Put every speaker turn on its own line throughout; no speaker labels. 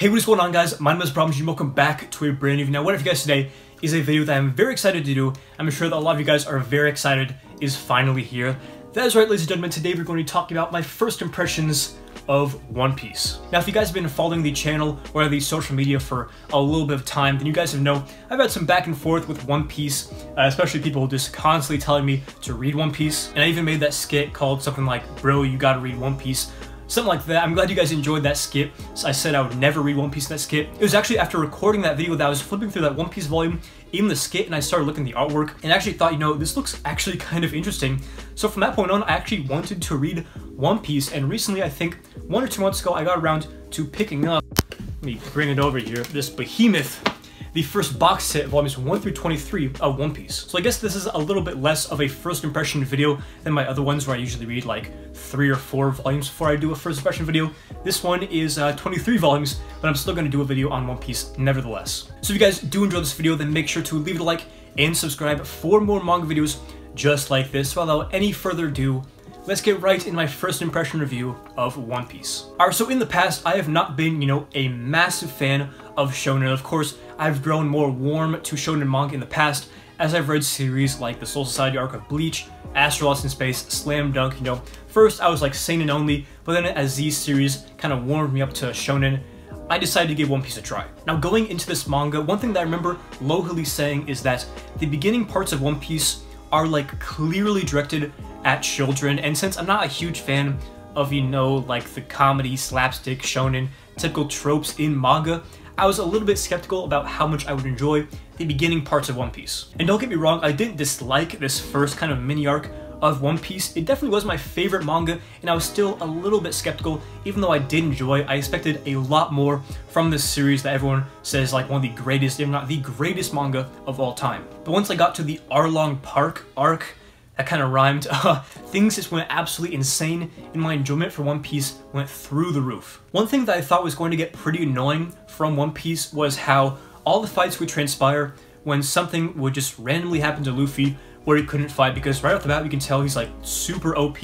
Hey, what is going on, guys? My name is ThePromG and welcome back to a brand new video. Now, what I have you guys today is a video that I'm very excited to do. I'm sure that a lot of you guys are very excited is finally here. That is right, ladies and gentlemen. Today we're going to be talking about my first impressions of One Piece. Now, if you guys have been following the channel or the social media for a little bit of time, then you guys have know I've had some back and forth with One Piece, especially people just constantly telling me to read One Piece. And I even made that skit called something like, "Bro, you gotta read One Piece." Something like that. I'm glad you guys enjoyed that skit. So I said I would never read One Piece in that skit. It was actually after recording that video that I was flipping through that One Piece volume in the skit and I started looking at the artwork and actually thought, you know, this looks actually kind of interesting. So from that point on, I actually wanted to read One Piece, and recently, I think 1 or 2 months ago, I got around to picking up, let me bring it over here, this behemoth, the first box set, volumes 1 through 23 of One Piece. So I guess this is a little bit less of a first impression video than my other ones where I usually read like 3 or 4 volumes before I do a first impression video. This one is 23 volumes, but I'm still going to do a video on One Piece nevertheless. So if you guys do enjoy this video, then make sure to leave it a like and subscribe for more manga videos just like this. So without any further ado, let's get right in my first impression review of One Piece. Alright, so in the past, I have not been, you know, a massive fan of shonen. Of course, I've grown more warm to shonen manga in the past as I've read series like the Soul Society arc of Bleach, Astro Lost in Space, Slam Dunk, you know. First, I was like seinen only, but then as these series kind of warmed me up to shonen, I decided to give One Piece a try. Now, going into this manga, one thing that I remember Lohili saying is that the beginning parts of One Piece are like clearly directed at children, and since I'm not a huge fan of, you know, like the comedy, slapstick, shonen, typical tropes in manga, I was a little bit skeptical about how much I would enjoy the beginning parts of One Piece. And don't get me wrong, I didn't dislike this first kind of mini arc of One Piece. It definitely was my favorite manga, and I was still a little bit skeptical. Even though I did enjoy, I expected a lot more from this series that everyone says like one of the greatest, if not the greatest manga of all time. But once I got to the Arlong Park arc, that kind of rhymed, things just went absolutely insane, and my enjoyment for One Piece went through the roof. One thing that I thought was going to get pretty annoying from One Piece was how all the fights would transpire when something would just randomly happen to Luffy where he couldn't fight, because right off the bat we can tell he's like super OP,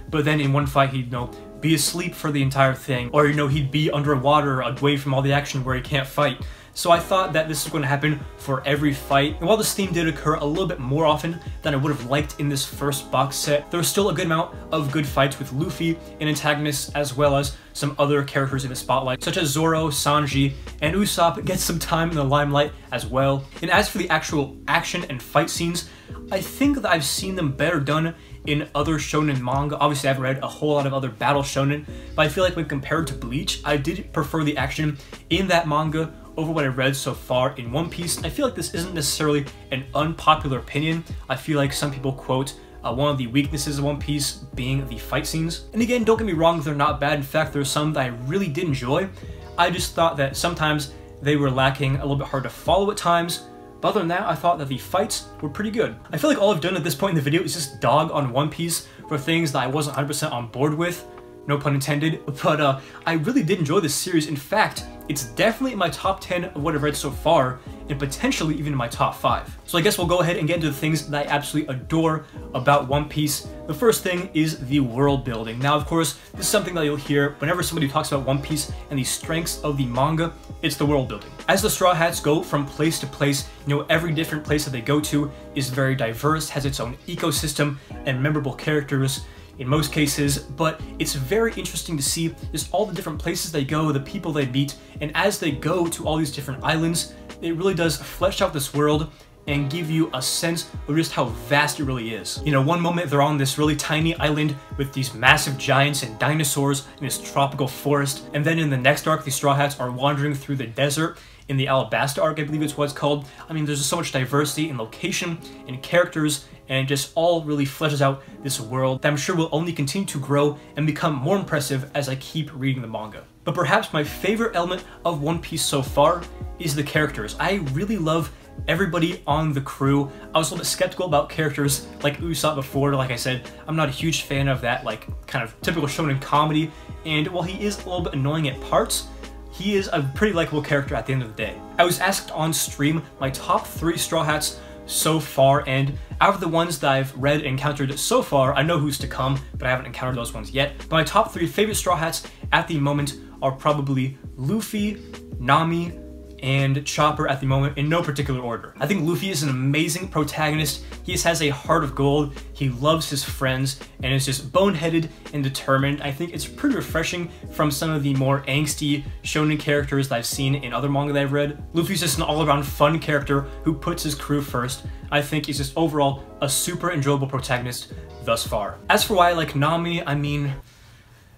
but then in one fight he'd, you know, be asleep for the entire thing, or, you know, he'd be underwater away from all the action where he can't fight. So I thought that this was going to happen for every fight, and while this theme did occur a little bit more often than I would have liked in this first box set, there was still a good amount of good fights with Luffy and antagonists, as well as some other characters in the spotlight, such as Zoro, Sanji, and Usopp get some time in the limelight as well. And as for the actual action and fight scenes, I think that I've seen them better done in other shonen manga. Obviously, I haven't read a whole lot of other battle shonen, but I feel like when compared to Bleach, I did prefer the action in that manga over what I've read so far in One Piece. I feel like this isn't necessarily an unpopular opinion. I feel like some people quote one of the weaknesses of One Piece being the fight scenes. And again, don't get me wrong, they're not bad. In fact, there's some that I really did enjoy. I just thought that sometimes they were lacking, a little bit hard to follow at times. But other than that, I thought that the fights were pretty good. I feel like all I've done at this point in the video is just dog on One Piece for things that I wasn't 100% on board with. No pun intended, but I really did enjoy this series. In fact, it's definitely in my top 10 of what I've read so far, and potentially even in my top 5. So I guess we'll go ahead and get into the things that I absolutely adore about One Piece. The first thing is the world building. Now, of course, this is something that you'll hear whenever somebody talks about One Piece and the strengths of the manga, it's the world building. As the Straw Hats go from place to place, you know, every different place that they go to is very diverse, has its own ecosystem and memorable characters in most cases, but it's very interesting to see just all the different places they go, the people they meet, and as they go to all these different islands, it really does flesh out this world and give you a sense of just how vast it really is. You know, one moment they're on this really tiny island with these massive giants and dinosaurs in this tropical forest, and then in the next arc, the Straw Hats are wandering through the desert in the Alabasta arc, I believe it's what it's called. I mean, there's just so much diversity in location and characters, and it just all really fleshes out this world that I'm sure will only continue to grow and become more impressive as I keep reading the manga. But perhaps my favorite element of One Piece so far is the characters. I really love everybody on the crew. I was a little bit skeptical about characters like Usopp before. Like I said, I'm not a huge fan of that like kind of typical shonen comedy, and while he is a little bit annoying at parts, he is a pretty likable character at the end of the day. I was asked on stream my top 3 Straw Hats so far, and out of the ones that I've read and encountered so far, I know who's to come, but I haven't encountered those ones yet. But my top 3 favorite Straw Hats at the moment are probably Luffy, Nami, and Chopper at the moment, in no particular order. I think Luffy is an amazing protagonist. He just has a heart of gold, he loves his friends, and is just boneheaded and determined. I think it's pretty refreshing from some of the more angsty shonen characters that I've seen in other manga that I've read. Luffy's just an all-around fun character who puts his crew first. I think he's just overall a super enjoyable protagonist thus far. As for why I like Nami, I mean,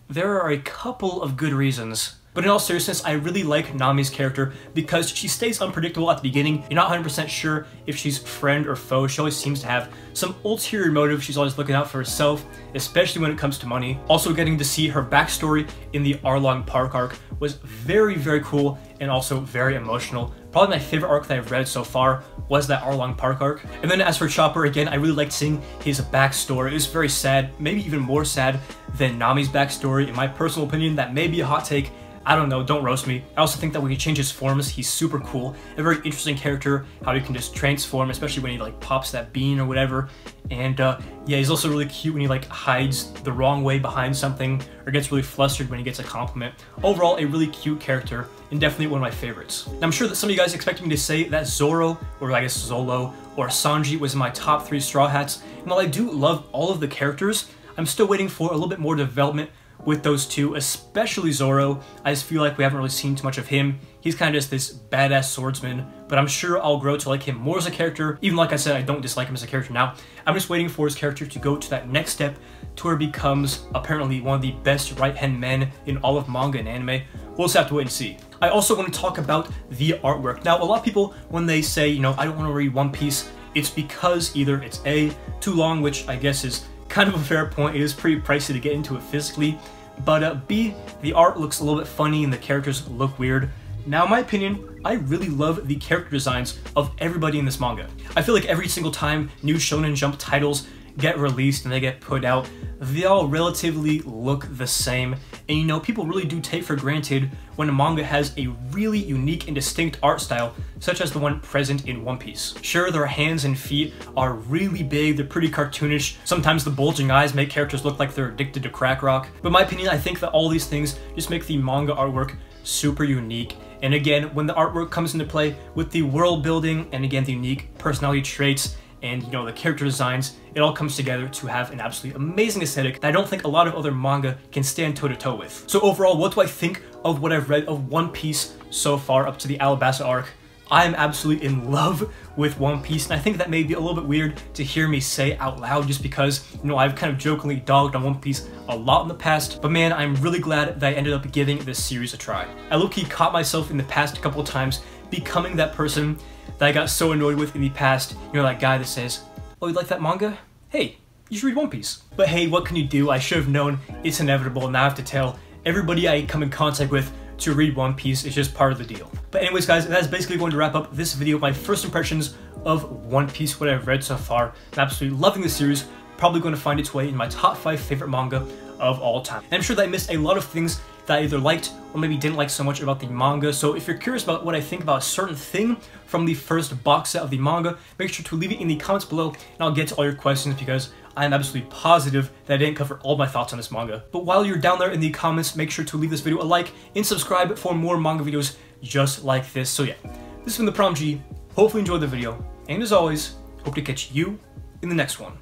there are a couple of good reasons. But in all seriousness, I really like Nami's character because she stays unpredictable at the beginning. You're not 100% sure if she's friend or foe. She always seems to have some ulterior motive. She's always looking out for herself, especially when it comes to money. Also, getting to see her backstory in the Arlong Park arc was very, very cool and also very emotional. Probably my favorite arc that I've read so far was that Arlong Park arc. And then as for Chopper, again, I really liked seeing his backstory. It was very sad, maybe even more sad than Nami's backstory. In my personal opinion, that may be a hot take. I don't know, don't roast me. I also think that when he changes forms, he's super cool. A very interesting character, how he can just transform, especially when he like pops that bean or whatever. And yeah, he's also really cute when he like hides the wrong way behind something or gets really flustered when he gets a compliment. Overall, a really cute character and definitely one of my favorites. Now, I'm sure that some of you guys expect me to say that Zoro, or I guess Zolo, or Sanji was in my top 3 Straw Hats. And while I do love all of the characters, I'm still waiting for a little bit more development with those two, especially Zoro. I just feel like we haven't really seen too much of him. He's kind of just this badass swordsman, but I'm sure I'll grow to like him more as a character. Even like I said, I don't dislike him as a character now. I'm just waiting for his character to go to that next step to where he becomes apparently one of the best right-hand men in all of manga and anime. We'll just have to wait and see. I also want to talk about the artwork. Now, a lot of people, when they say, you know, I don't want to read One Piece, it's because either it's A, too long, which I guess is kind of a fair point. It is pretty pricey to get into it physically. But B, the art looks a little bit funny and the characters look weird. Now, in my opinion, I really love the character designs of everybody in this manga. I feel like every single time new Shonen Jump titles get released and they get put out, they all relatively look the same. And you know, people really do take for granted when a manga has a really unique and distinct art style, such as the one present in One Piece. Sure, their hands and feet are really big, they're pretty cartoonish. Sometimes the bulging eyes make characters look like they're addicted to crack rock. But in my opinion, I think that all these things just make the manga artwork super unique. And again, when the artwork comes into play with the world building and again, the unique personality traits and you know, the character designs, it all comes together to have an absolutely amazing aesthetic that I don't think a lot of other manga can stand toe-to-toe with. So overall, what do I think of what I've read of One Piece so far up to the Alabasta arc? I am absolutely in love with One Piece, and I think that may be a little bit weird to hear me say out loud just because, you know, I've kind of jokingly dogged on One Piece a lot in the past, but man, I'm really glad that I ended up giving this series a try. I low-key caught myself in the past couple of times becoming that person that I got so annoyed with in the past. You know, that guy that says, oh, you like that manga? Hey, you should read One Piece. But hey, what can you do? I should have known it's inevitable, and now I have to tell everybody I come in contact with to read One Piece. Is just part of the deal. But anyways, guys, that's basically going to wrap up this video, my first impressions of One Piece, what I've read so far. I'm absolutely loving the series, probably going to find its way in my top 5 favorite manga of all time. And I'm sure that I missed a lot of things that I either liked or maybe didn't like so much about the manga. So if you're curious about what I think about a certain thing from the first box set of the manga, make sure to leave it in the comments below and I'll get to all your questions because I'm absolutely positive that I didn't cover all my thoughts on this manga. But while you're down there in the comments, make sure to leave this video a like and subscribe for more manga videos just like this. So yeah, this has been ThePromG. Hopefully you enjoyed the video, and as always, hope to catch you in the next one.